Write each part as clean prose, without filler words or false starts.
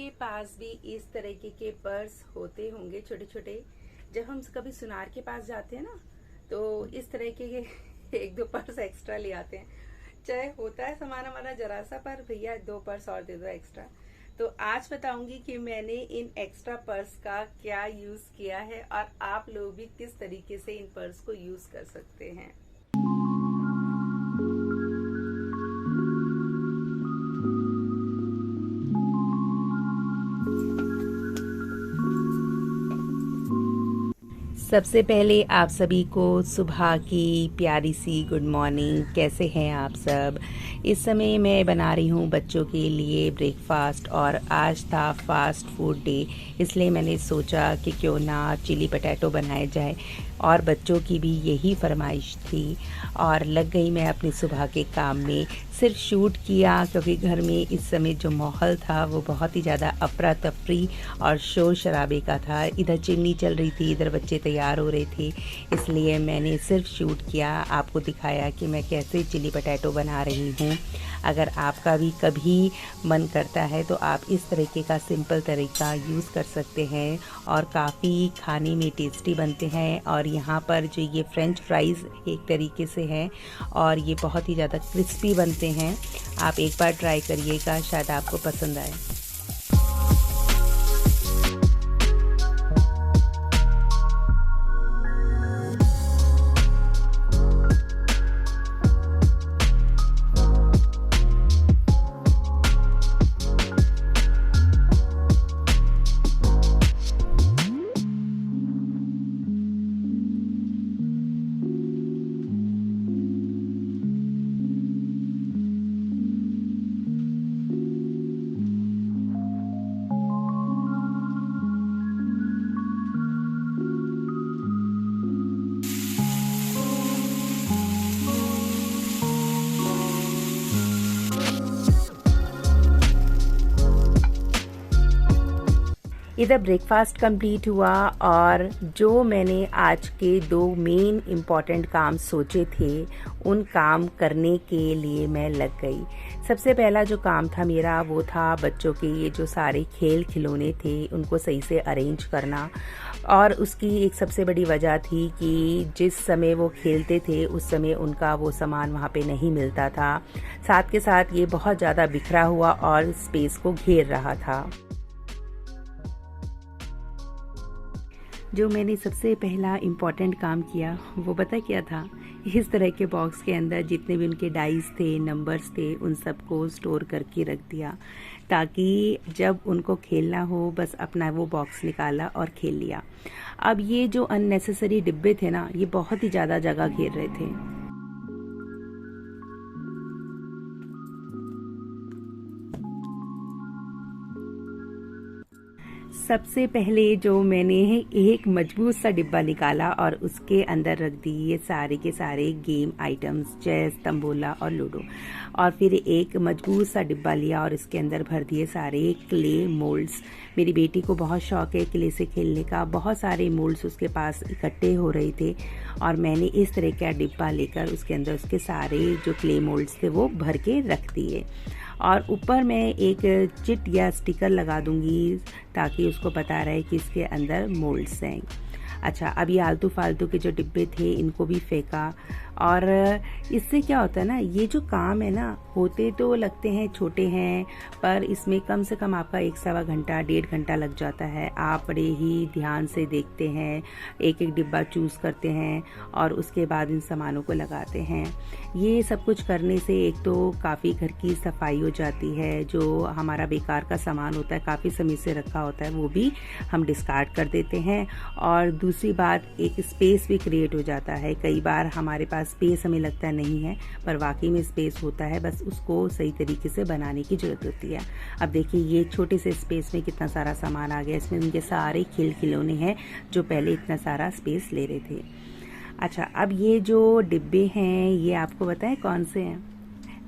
आपके पास भी इस तरीके के पर्स होते होंगे छोटे छोटे। जब हम कभी सुनार के पास जाते हैं ना, तो इस तरह के एक दो पर्स एक्स्ट्रा ले आते हैं। चाहे होता है सामान हमारा जरा सा, पर भैया 2 पर्स और दे दो एक्स्ट्रा। तो आज बताऊंगी कि मैंने इन एक्स्ट्रा पर्स का क्या यूज किया है और आप लोग भी किस तरीके से इन पर्स को यूज कर सकते हैं। सबसे पहले आप सभी को सुबह की प्यारी सी गुड मॉर्निंग। कैसे हैं आप सब? इस समय मैं बना रही हूँ बच्चों के लिए ब्रेकफास्ट और आज था फास्ट फूड डे, इसलिए मैंने सोचा कि क्यों ना चिली पटैटो बनाए जाए और बच्चों की भी यही फरमाइश थी और लग गई मैं अपनी सुबह के काम में। सिर्फ शूट किया क्योंकि घर में इस समय जो माहौल था वो बहुत ही ज़्यादा अफरा तफरी और शोर शराबे का था। इधर चिमनी चल रही थी, इधर बच्चे तैयार हो रहे थे, इसलिए मैंने सिर्फ शूट किया, आपको दिखाया कि मैं कैसे चिली पटैटो बना रही हूँ। अगर आपका भी कभी मन करता है तो आप इस तरीके का सिंपल तरीका यूज़ कर सकते हैं और काफ़ी खाने में टेस्टी बनते हैं। और यहाँ पर जो ये फ्रेंच फ्राइज़ एक तरीके से हैं और ये बहुत ही ज़्यादा क्रिस्पी बनते हैं। आप एक बार ट्राई करिएगा, शायद आपको पसंद आए। इधर ब्रेकफास्ट कंप्लीट हुआ और जो मैंने आज के 2 मेन इम्पॉर्टेंट काम सोचे थे उन काम करने के लिए मैं लग गई। सबसे पहला जो काम था मेरा वो था बच्चों के ये जो सारे खेल खिलौने थे उनको सही से अरेंज करना। और उसकी एक सबसे बड़ी वजह थी कि जिस समय वो खेलते थे उस समय उनका वो सामान वहाँ पे नहीं मिलता था। साथ के साथ ये बहुत ज़्यादा बिखरा हुआ और स्पेस को घेर रहा था। जो मैंने सबसे पहला इम्पॉर्टेंट काम किया वो पता क्या था? इस तरह के बॉक्स के अंदर जितने भी उनके डाइस थे, नंबर्स थे, उन सबको स्टोर करके रख दिया ताकि जब उनको खेलना हो बस अपना वो बॉक्स निकाला और खेल लिया। अब ये जो अननेसेसरी डिब्बे थे ना, ये बहुत ही ज़्यादा जगह घेर रहे थे। सबसे पहले जो मैंने एक मजबूत सा डिब्बा निकाला और उसके अंदर रख दी ये सारे के सारे गेम आइटम्स, चेस, तंबोला और लूडो। और फिर एक मजबूत सा डिब्बा लिया और इसके अंदर भर दिए सारे क्ले मोल्ड्स। मेरी बेटी को बहुत शौक है क्ले से खेलने का, बहुत सारे मोल्ड्स उसके पास इकट्ठे हो रहे थे और मैंने इस तरह का डिब्बा लेकर उसके अंदर उसके सारे जो क्ले मोल्ड्स थे वो भर के रख दिए। और ऊपर मैं एक चिट या स्टिकर लगा दूंगी ताकि उसको पता रहे कि इसके अंदर मोल्ड्स हैं। अच्छा, अब ये आलतू फालतू के जो डिब्बे थे इनको भी फेंका। और इससे क्या होता है ना, ये जो काम है ना, होते तो लगते हैं छोटे हैं पर इसमें कम से कम आपका 1-1.25 घंटा 1.5 घंटा लग जाता है। आप बड़े ही ध्यान से देखते हैं, एक एक डिब्बा चूज़ करते हैं और उसके बाद इन सामानों को लगाते हैं। ये सब कुछ करने से एक तो काफ़ी घर की सफाई हो जाती है, जो हमारा बेकार का सामान होता है काफ़ी समय से रखा होता है वो भी हम डिस्कार्ड कर देते हैं। और दूसरी बात, एक स्पेस भी क्रिएट हो जाता है। कई बार हमारे पास स्पेस हमें लगता नहीं है पर वाकई में स्पेस होता है, बस उसको सही तरीके से बनाने की जरूरत होती है। अब देखिए ये छोटे से स्पेस में कितना सारा सामान आ गया। इसमें उनके सारे खेल खिलौने हैं जो पहले इतना सारा स्पेस ले रहे थे। अच्छा, अब ये जो डिब्बे हैं ये आपको पता है कौन से हैं?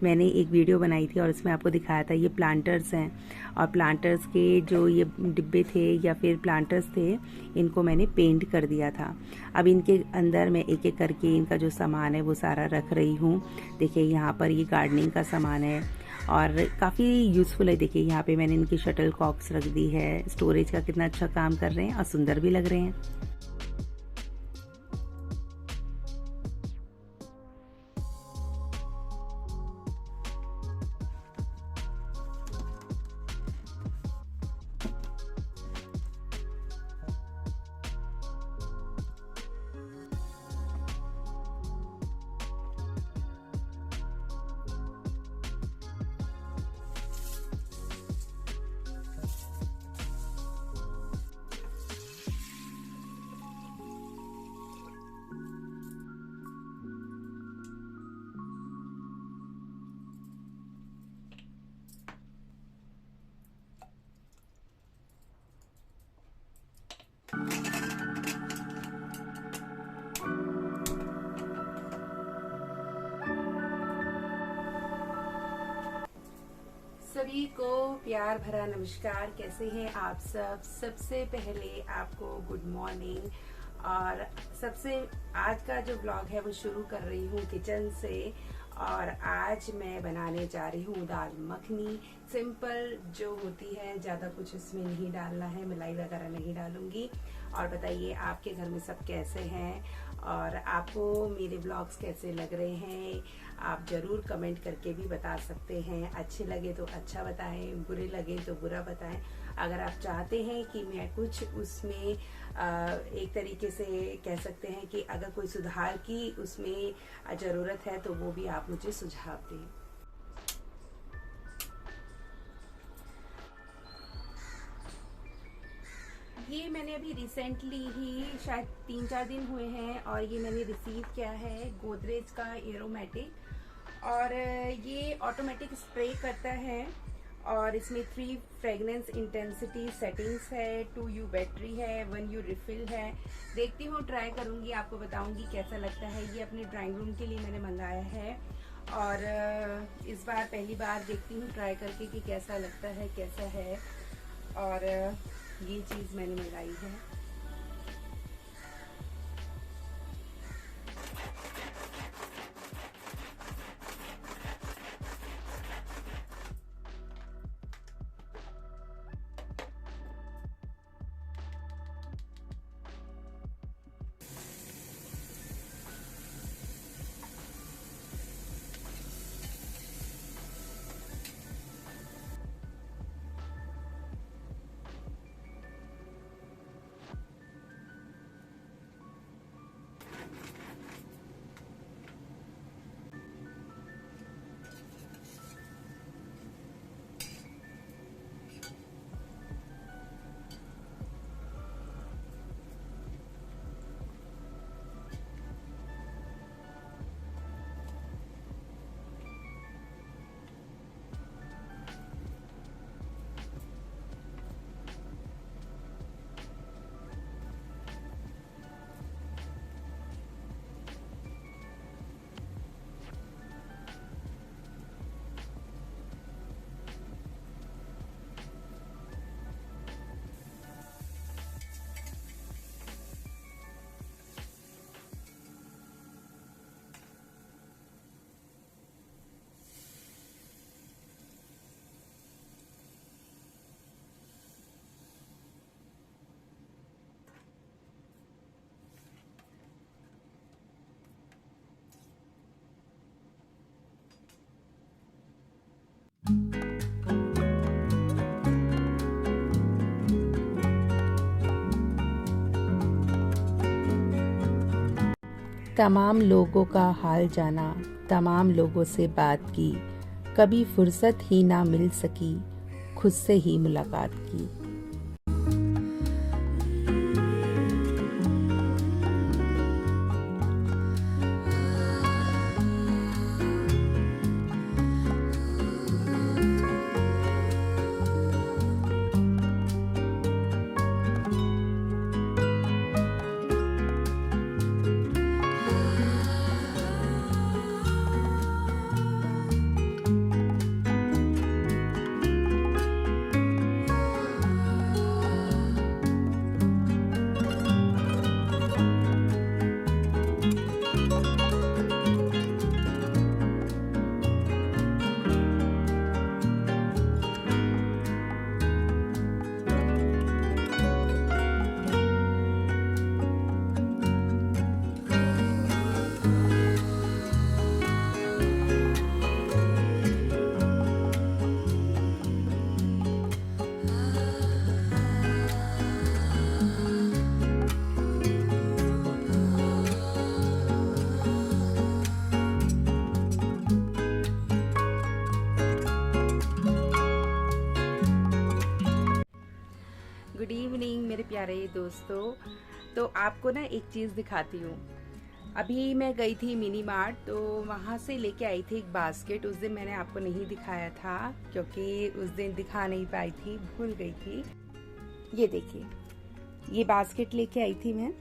मैंने एक वीडियो बनाई थी और उसमें आपको दिखाया था ये प्लांटर्स हैं, और प्लांटर्स के जो ये डिब्बे थे या फिर प्लांटर्स थे, इनको मैंने पेंट कर दिया था। अब इनके अंदर मैं एक एक करके इनका जो सामान है वो सारा रख रही हूँ। देखिए यहाँ पर ये गार्डनिंग का सामान है और काफ़ी यूज़फुल है। देखिए यहाँ पे मैंने इनकी शटल कॉक्स रख दी है, स्टोरेज का कितना अच्छा काम कर रहे हैं और सुंदर भी लग रहे हैं। सभी को प्यार भरा नमस्कार। कैसे हैं आप सब? सबसे पहले आपको गुड मॉर्निंग। और सबसे आज का जो ब्लॉग है वो शुरू कर रही हूँ किचन से। और आज मैं बनाने जा रही हूँ दाल मखनी, सिंपल जो होती है, ज़्यादा कुछ इसमें नहीं डालना है, मलाई वगैरह नहीं डालूंगी। और बताइए आपके घर में सब कैसे हैं और आपको मेरे ब्लॉग्स कैसे लग रहे हैं? आप ज़रूर कमेंट करके भी बता सकते हैं। अच्छे लगे तो अच्छा बताएं, बुरे लगे तो बुरा बताएं। अगर आप चाहते हैं कि मैं कुछ उसमें एक तरीके से कह सकते हैं कि अगर कोई सुधार की उसमें ज़रूरत है तो वो भी आप मुझे सुझाव दें। ये मैंने अभी रिसेंटली ही, शायद 3-4 दिन हुए हैं, और ये मैंने रिसीव किया है गोदरेज का एरोमेटिक। और ये ऑटोमेटिक स्प्रे करता है और इसमें 3 फ्रेगनेंस इंटेंसिटी सेटिंग्स है, 2U बैटरी है, 1U रिफिल है। देखती हूँ, ट्राई करूँगी, आपको बताऊँगी कैसा लगता है। ये अपने ड्राइंग रूम के लिए मैंने मंगाया है और इस बार पहली बार देखती हूँ ट्राई करके कि कैसा लगता है, कैसा है। और ये चीज़ मैंने मंगाई है। तमाम लोगों का हाल जाना, तमाम लोगों से बात की, कभी फुर्सत ही ना मिल सकी खुद से ही मुलाकात की। मेरे प्यारे दोस्तों, तो आपको ना एक चीज़ दिखाती हूँ। अभी मैं गई थी मिनी मार्ट, तो वहाँ से लेके आई थी एक बास्केट। उस दिन मैंने आपको नहीं दिखाया था क्योंकि उस दिन दिखा नहीं पाई थी, भूल गई थी। ये देखिए, ये बास्केट लेके आई थी मैं,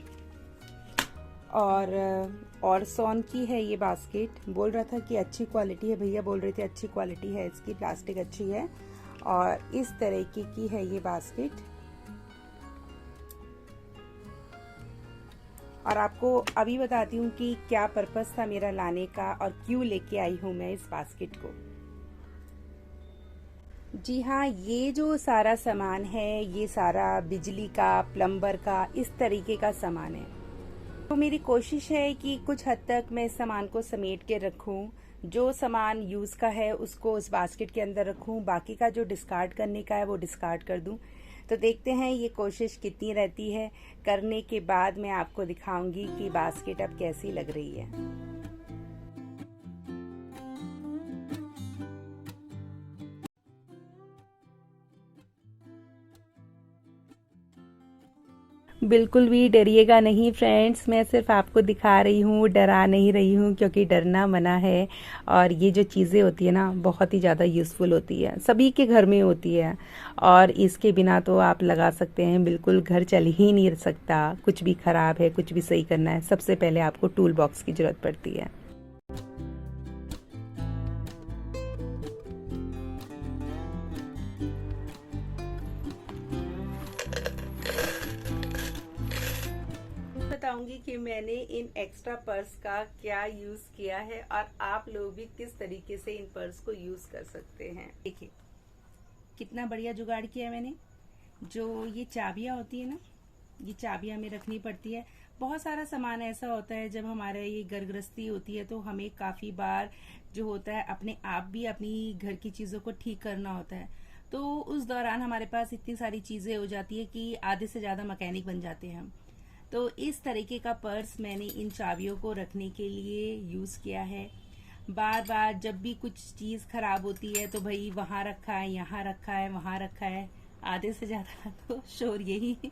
और सोन की है ये बास्केट। बोल रहा था कि अच्छी क्वालिटी है, भैया बोल रहे थे अच्छी क्वालिटी है इसकी, प्लास्टिक अच्छी है। और इस तरीके की है ये बास्केट। और आपको अभी बताती हूँ कि क्या पर्पस था मेरा लाने का और क्यों लेके आई हूँ मैं इस बास्केट को। जी हाँ, ये जो सारा सामान है, ये सारा बिजली का, प्लम्बर का, इस तरीके का सामान है। तो मेरी कोशिश है कि कुछ हद तक मैं इस सामान को समेट के रखूं। जो सामान यूज़ का है उसको उस बास्केट के अंदर रखूं, बाकी का जो डिस्कार्ड करने का है वो डिस्कार्ड कर दूं। तो देखते हैं ये कोशिश कितनी रहती है। करने के बाद मैं आपको दिखाऊंगी कि बास्केट अब कैसी लग रही है। बिल्कुल भी डरिएगा नहीं फ्रेंड्स, मैं सिर्फ आपको दिखा रही हूँ, डरा नहीं रही हूँ, क्योंकि डरना मना है। और ये जो चीज़ें होती है ना, बहुत ही ज़्यादा यूज़फुल होती है, सभी के घर में होती है। और इसके बिना तो आप लगा सकते हैं बिल्कुल घर चल ही नहीं सकता। कुछ भी ख़राब है, कुछ भी सही करना है, सबसे पहले आपको टूल बॉक्स की ज़रूरत पड़ती है। बताऊंगी कि मैंने इन एक्स्ट्रा पर्स का क्या यूज किया है और आप लोग भी किस तरीके से इन पर्स को यूज कर सकते हैं। देखिए कितना बढ़िया जुगाड़ किया है मैंने। जो ये चाबियां होती है ना, ये चाबियां हमें रखनी पड़ती है। बहुत सारा सामान ऐसा होता है जब हमारे ये घर गृहस्थी होती है तो हमें काफी बार जो होता है अपने आप भी अपनी घर की चीजों को ठीक करना होता है। तो उस दौरान हमारे पास इतनी सारी चीजें हो जाती है कि आधे से ज्यादा मैकेनिक बन जाते हैं हम। तो इस तरीके का पर्स मैंने इन चाबियों को रखने के लिए यूज किया है। बार बार जब भी कुछ चीज खराब होती है तो भाई वहां रखा है, यहाँ रखा है, वहां रखा है, आधे से ज्यादा तो शोर यही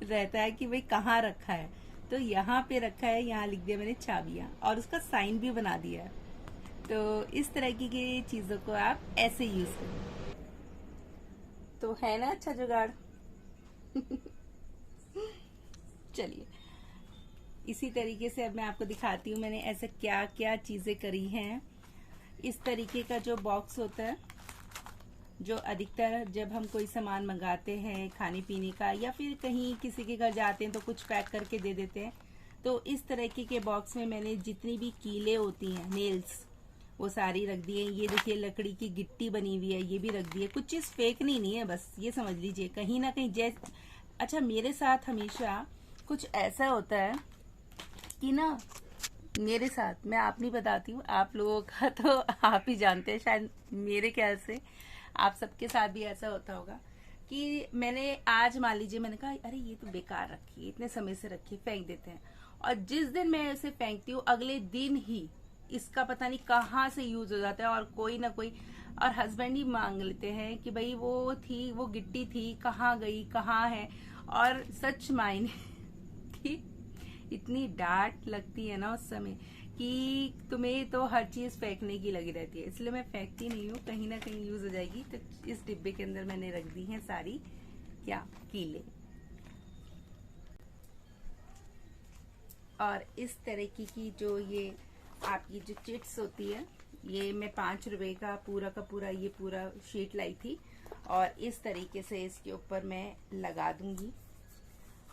रहता है कि भाई कहाँ रखा है। तो यहाँ पे रखा है, यहाँ लिख दिया मैंने चाबियां और उसका साइन भी बना दिया है। तो इस तरह की चीजों को आप ऐसे यूज करें। तो है ना अच्छा जुगाड़। चलिए इसी तरीके से अब मैं आपको दिखाती हूँ मैंने ऐसे क्या क्या चीजें करी हैं। इस तरीके का जो बॉक्स होता है, जो अधिकतर जब हम कोई सामान मंगाते हैं खाने पीने का या फिर कहीं किसी के घर जाते हैं तो कुछ पैक करके दे देते हैं, तो इस तरीके के बॉक्स में मैंने जितनी भी कीले होती हैं, नेल्स, वो सारी रख दी है। ये देखिए लकड़ी की गिट्टी बनी हुई है, ये भी रख दी है। कुछ चीज फेंकनी नहीं है, बस ये समझ लीजिए कहीं ना कहीं जैसे। अच्छा, मेरे साथ हमेशा कुछ ऐसा होता है कि ना, मेरे साथ, मैं आप नहीं बताती हूँ, आप लोगों का तो आप ही जानते हैं, शायद मेरे ख्याल से आप सबके साथ भी ऐसा होता होगा कि मैंने आज मान लीजिए मैंने कहा अरे ये तो बेकार रखी है, इतने समय से रखी, फेंक देते हैं। और जिस दिन मैं इसे फेंकती हूँ अगले दिन ही इसका पता नहीं कहाँ से यूज हो जाता है और कोई ना कोई, और हस्बैंड ही मांग लेते हैं कि भाई वो थी, वो गिट्टी थी, कहाँ गई, कहाँ है। और सच मायने कि इतनी डांट लगती है ना उस समय कि तुम्हें तो हर चीज फेंकने की लगी रहती है। इसलिए मैं फेंकती नहीं हूँ, कहीं ना कहीं यूज हो जाएगी। तो इस डिब्बे के अंदर मैंने रख दी है सारी क्या कीले। और इस तरीके की जो ये आपकी जो चिट्स होती है, ये मैं 5 रुपए का पूरा ये पूरा शीट लाई थी। और इस तरीके से इसके ऊपर मैं लगा दूंगी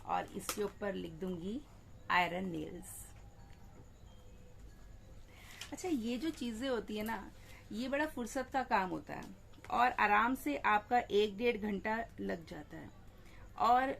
और इसके ऊपर लिख दूंगी आयरन नेल्स। अच्छा, ये जो चीजें होती है ना, ये बड़ा फुर्सत का काम होता है और आराम से आपका 1-1.5 घंटा लग जाता है। और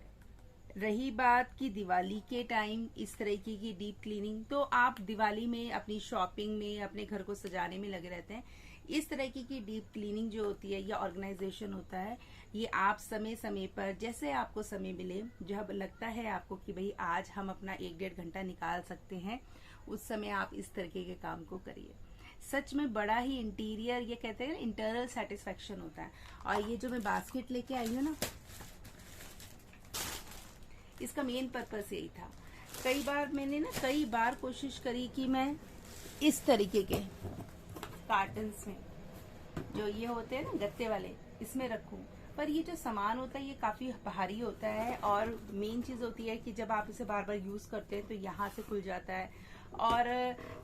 रही बात की दिवाली के टाइम इस तरीके की डीप क्लीनिंग, तो आप दिवाली में अपनी शॉपिंग में, अपने घर को सजाने में लगे रहते हैं। इस तरीके की डीप क्लीनिंग जो होती है या ऑर्गेनाइजेशन होता है, ये आप समय समय पर जैसे आपको समय मिले, जब लगता है आपको कि भाई आज हम अपना 1-1.5 घंटा निकाल सकते हैं, उस समय आप इस तरीके के काम को करिए। सच में बड़ा ही इंटीरियर, ये कहते हैं इंटरनल सेटिस्फेक्शन होता है। और ये जो मैं बास्केट लेके आई हूँ ना, इसका मेन पर्पस यही था। कई बार कोशिश करी कि मैं इस तरीके के कार्टन्स में, जो ये होते हैं ना गत्ते वाले, इसमें रखूं, पर ये जो सामान होता है ये काफी भारी होता है, और मेन चीज होती है कि जब आप इसे बार बार यूज करते हैं तो यहाँ से खुल जाता है और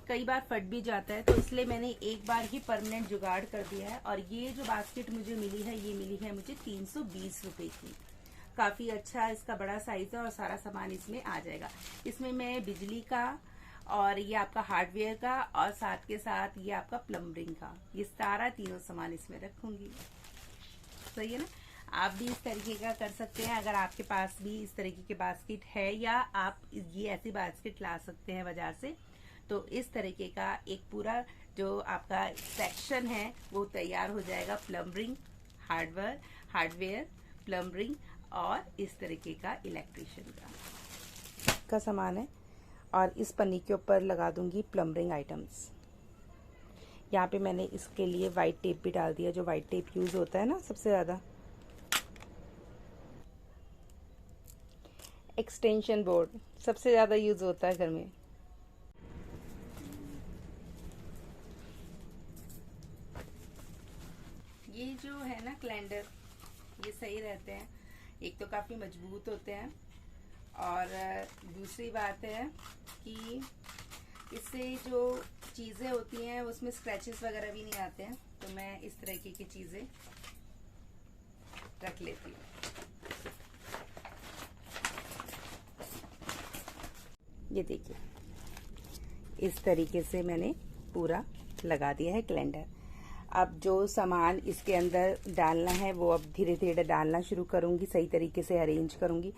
कई बार फट भी जाता है। तो इसलिए मैंने एक बार ही परमानेंट जुगाड़ कर दिया है। और ये जो बास्केट मुझे मिली है, ये मिली है मुझे 320 रुपए की। काफी अच्छा इसका बड़ा साइज है और सारा सामान इसमें आ जाएगा। इसमें मैं बिजली का और ये आपका हार्डवेयर का और साथ के साथ ये आपका प्लम्बिंग का, ये सारा तीनों सामान इसमें रखूंगी। सही है ना? आप भी इस तरीके का कर सकते हैं। अगर आपके पास भी इस तरीके के बास्केट है या आप ये ऐसी बास्केट ला सकते हैं बाजार से, तो इस तरीके का एक पूरा जो आपका सेक्शन है वो तैयार हो जाएगा। प्लम्बिंग, हार्डवेयर, प्लम्बिंग और इस तरीके का इलेक्ट्रिशियन का सामान है। और इस पन्नी के ऊपर लगा दूंगी प्लम्बिंग आइटम्स। यहाँ पे मैंने इसके लिए वाइट टेप भी डाल दिया, जो वाइट टेप यूज होता है ना सबसे ज्यादा। एक्सटेंशन बोर्ड सबसे ज्यादा यूज होता है घर में। ये जो है ना कैलेंडर, ये सही रहते हैं। एक तो काफी मजबूत होते हैं और दूसरी बात है कि इससे जो चीजें होती हैं उसमें स्क्रैचेस वगैरह भी नहीं आते हैं। तो मैं इस तरीके की चीजें रख लेती हूँ। ये देखिए, इस तरीके से मैंने पूरा लगा दिया है कैलेंडर। अब जो सामान इसके अंदर डालना है वो अब धीरे धीरे डालना शुरू करूंगी, सही तरीके से अरेंज करूंगी।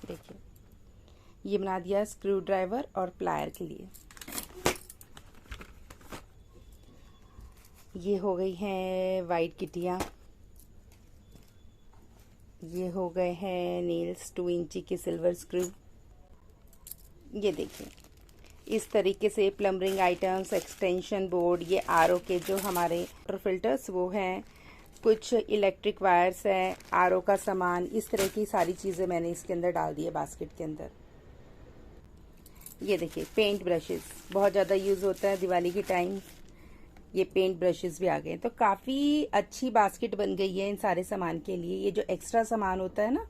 देखिए, ये बना दिया स्क्रू ड्राइवर और प्लायर के लिए। ये हो गई हैं वाइट किटियां, ये हो गए हैं नेल्स 2 इंची के सिल्वर स्क्रू। ये देखिए, इस तरीके से प्लम्बिंग आइटम्स, एक्सटेंशन बोर्ड, ये आरओ के जो हमारे वाटर फिल्टर्स वो हैं, कुछ इलेक्ट्रिक वायर्स हैं, आरओ का सामान, इस तरह की सारी चीजें मैंने इसके अंदर डाल दी है बास्केट के अंदर। ये देखिए, पेंट ब्रशेस बहुत ज्यादा यूज होता है दिवाली के टाइम। ये पेंट ब्रशेस भी आ गए, तो काफी अच्छी बास्केट बन गई है इन सारे सामान के लिए। ये जो एक्स्ट्रा सामान होता है ना,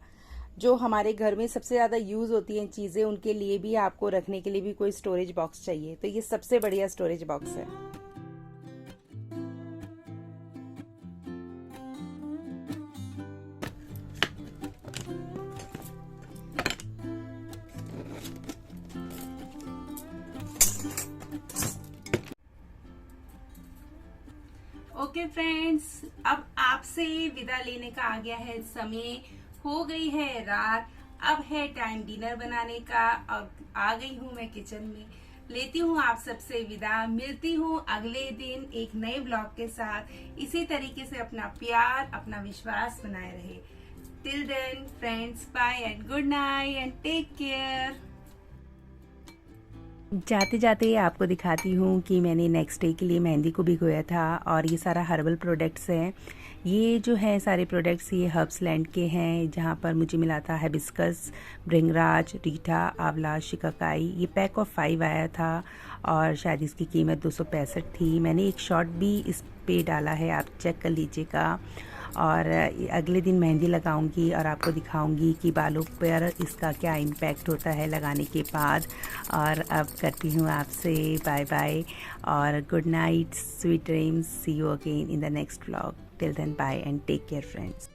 जो हमारे घर में सबसे ज्यादा यूज होती हैं चीजें, उनके लिए भी आपको रखने के लिए भी कोई स्टोरेज बॉक्स चाहिए, तो ये सबसे बढ़िया स्टोरेज बॉक्स है। ओके फ्रेंड्स, अब आपसे विदा लेने का आ गया है समय। हो गई है रात, अब है टाइम डिनर बनाने का। अब आ गई हूँ मैं किचन में। लेती हूँ आप सबसे विदा। मिलती हूँ अगले दिन एक नए ब्लॉग के साथ। इसी तरीके से अपना प्यार, अपना विश्वास बनाए रहे। Till then friends, bye and good night and take care. जाते जाते आपको दिखाती हूँ कि मैंने नेक्स्ट डे के लिए मेहंदी को भिगोया था। और ये सारा हर्बल प्रोडक्ट्स हैं। ये जो है सारे प्रोडक्ट्स ये हर्ब्स लैंड के हैं, जहाँ पर मुझे मिला था हिबिस्कस, भृंगराज, रीठा, आंवला, शिकाकाई। ये पैक ऑफ 5 आया था और शायद इसकी कीमत 265 थी। मैंने एक शॉट भी इस पे डाला है, आप चेक कर लीजिएगा। और अगले दिन मेहंदी लगाऊंगी और आपको दिखाऊंगी कि बालों पर इसका क्या इम्पैक्ट होता है लगाने के बाद। और अब करती हूँ आपसे बाय बाय और good night, sweet dreams. See you again in the next vlog. Till then bye and take care friends.